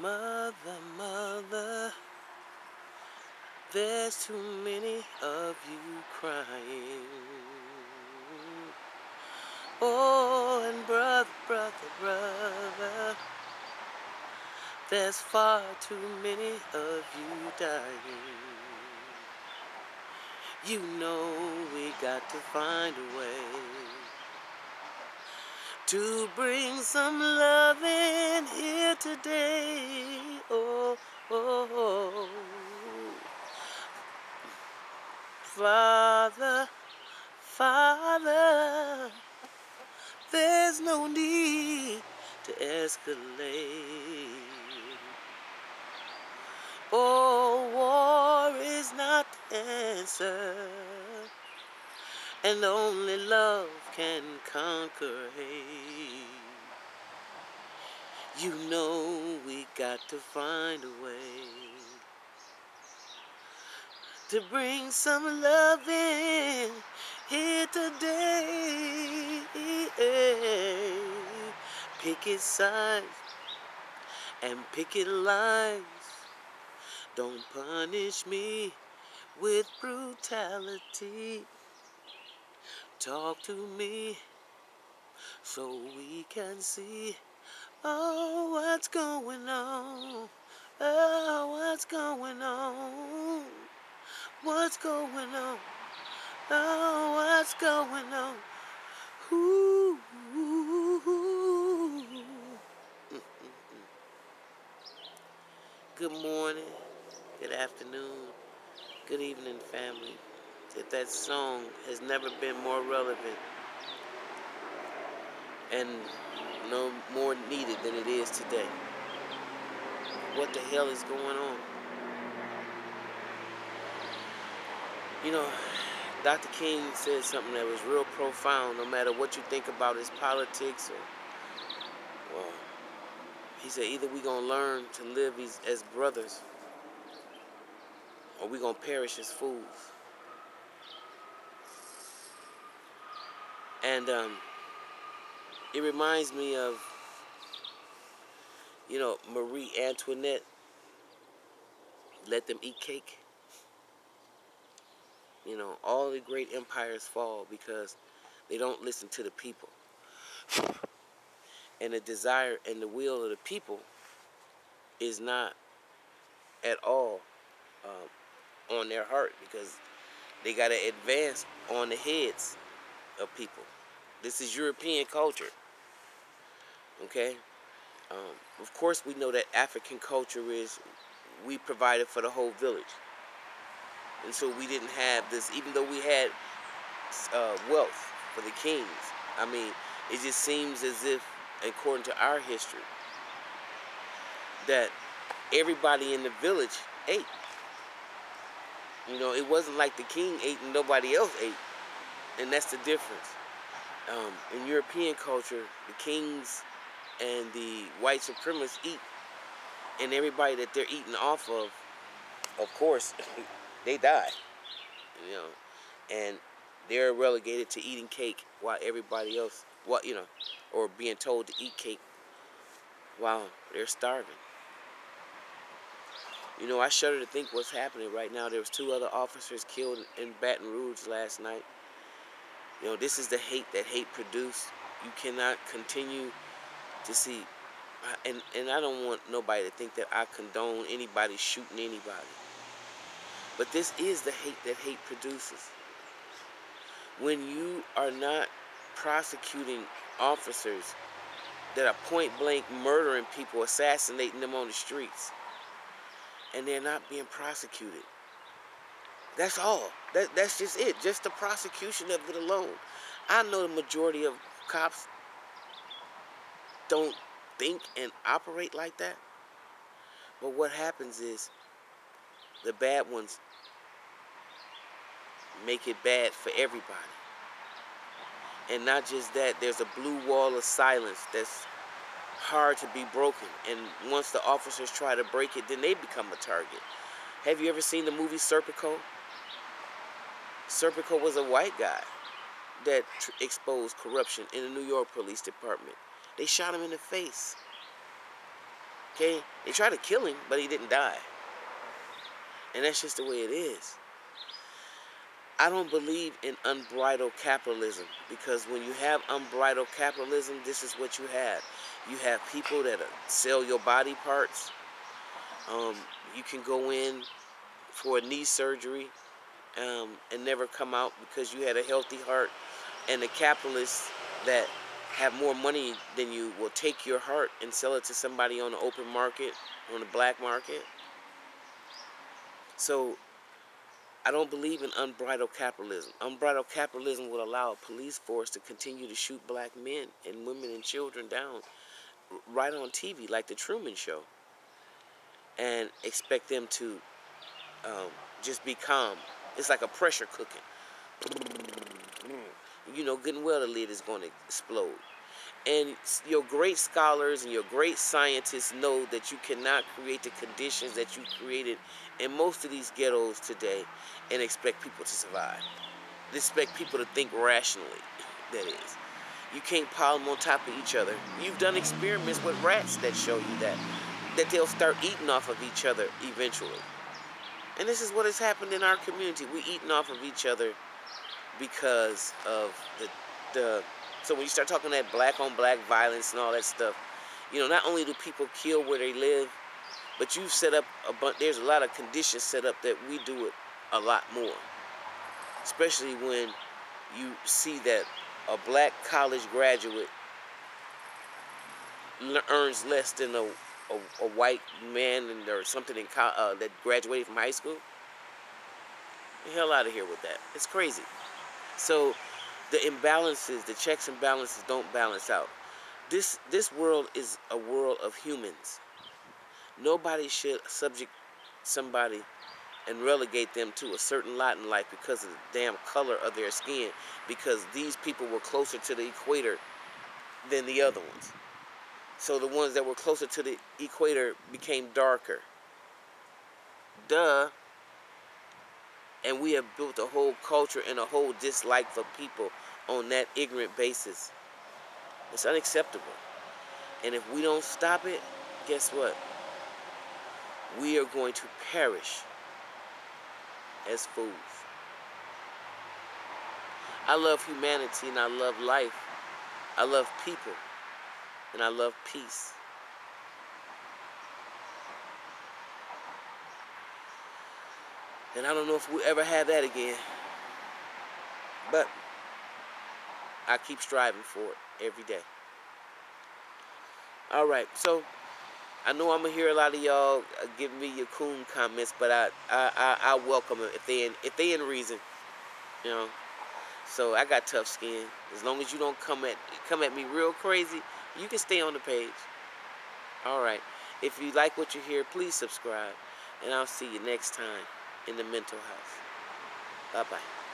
Mother, mother, there's too many of you crying. Oh, and brother, brother, brother, there's far too many of you dying. You know we got to find a way to bring some love in here today. Oh, oh, oh. Father, Father, there's no need to escalate. Oh, war is not the answer, and only love can conquer hate. You know we got to find a way to bring some love in here today. Picket signs and picket lines. Don't punish me with brutality. Talk to me so we can see. Oh, what's going on? Oh, what's going on? What's going on? Oh, what's going on? Ooh, ooh, ooh. Good morning, good afternoon, good evening, family. That song has never been more relevant and no more needed than it is today. What the hell is going on? You know, Dr. King said something that was real profound. No matter what you think about his politics, well, he said either we gonna learn to live as brothers, or we gonna perish as fools. And it reminds me of, Marie Antoinette. Let them eat cake. All the great empires fall because they don't listen to the people. And the desire and the will of the people is not at all on their heart, because they got to advance on the heads of people. This is European culture. Okay? Of course, we know that African culture is we provided for the whole village. And so we didn't have this, even though we had wealth for the kings. I mean, it just seems as if, according to our history, that everybody in the village ate. It wasn't like the king ate and nobody else ate. And that's the difference. In European culture, the kings and the white supremacists eat. And everybody that they're eating off of course, they die. And they're relegated to eating cake while everybody else, or being told to eat cake while they're starving. I shudder to think what's happening right now. There was 2 other officers killed in Baton Rouge last night. This is the hate that hate produced. You cannot continue to see, and I don't want nobody to think that I condone anybody shooting anybody. But this is the hate that hate produces. When you are not prosecuting officers that are point blank murdering people, assassinating them on the streets, and they're not being prosecuted. That's all. That's just it. Just the prosecution of it alone. I know the majority of cops don't think and operate like that. But what happens is the bad ones make it bad for everybody. And not just that, there's a blue wall of silence that's hard to be broken. And once the officers try to break it, then they become a target. Have you ever seen the movie Serpico? Serpico was a white guy that exposed corruption in the New York Police Department. They shot him in the face. Okay? They tried to kill him, but he didn't die. And that's just the way it is. I don't believe in unbridled capitalism, because when you have unbridled capitalism, this is what you have. You have people that sell your body parts. You can go in for a knee surgery and never come out because you had a healthy heart. And the capitalists that have more money than you will take your heart and sell it to somebody on the open market, on the black market. So I don't believe in unbridled capitalism. Unbridled capitalism would allow a police force to continue to shoot black men and women and children down right on TV, like the Truman Show, and expect them to just be calm. It's like a pressure cooking. You know good and well the lid is going to explode. And your great scholars and your great scientists know that you cannot create the conditions that you created in most of these ghettos today and expect people to survive. Expect people to think rationally, that is. You can't pile them on top of each other. You've done experiments with rats that show you that they'll start eating off of each other eventually. And this is what has happened in our community. We're eating off of each other because of the so when you start talking that black on black violence and all that stuff, you know, not only do people kill where they live, but you've set up a bunch, there's a lot of conditions set up that we do it a lot more. Especially when you see that a black college graduate earns less than a white man or something that graduated from high school. Get the hell out of here with that. It's crazy. So the imbalances, the checks and balances don't balance out. This world is a world of humans. Nobody should subject somebody and relegate them to a certain lot in life because of the damn color of their skin, because these people were closer to the equator than the other ones. So the ones that were closer to the equator became darker. Duh. And we have built a whole culture and a whole dislike for people on that ignorant basis. It's unacceptable. And if we don't stop it, guess what? We are going to perish as fools. I love humanity and I love life. I love people and I love peace. And I don't know if we'll ever have that again. But I keep striving for it every day. All right, so I know I'm gonna hear a lot of y'all giving me your coon comments, but I welcome them if they in reason, you know. So I got tough skin. As long as you don't come at me real crazy, you can stay on the page. All right. If you like what you hear, please subscribe, and I'll see you next time in the mental house. Bye-bye.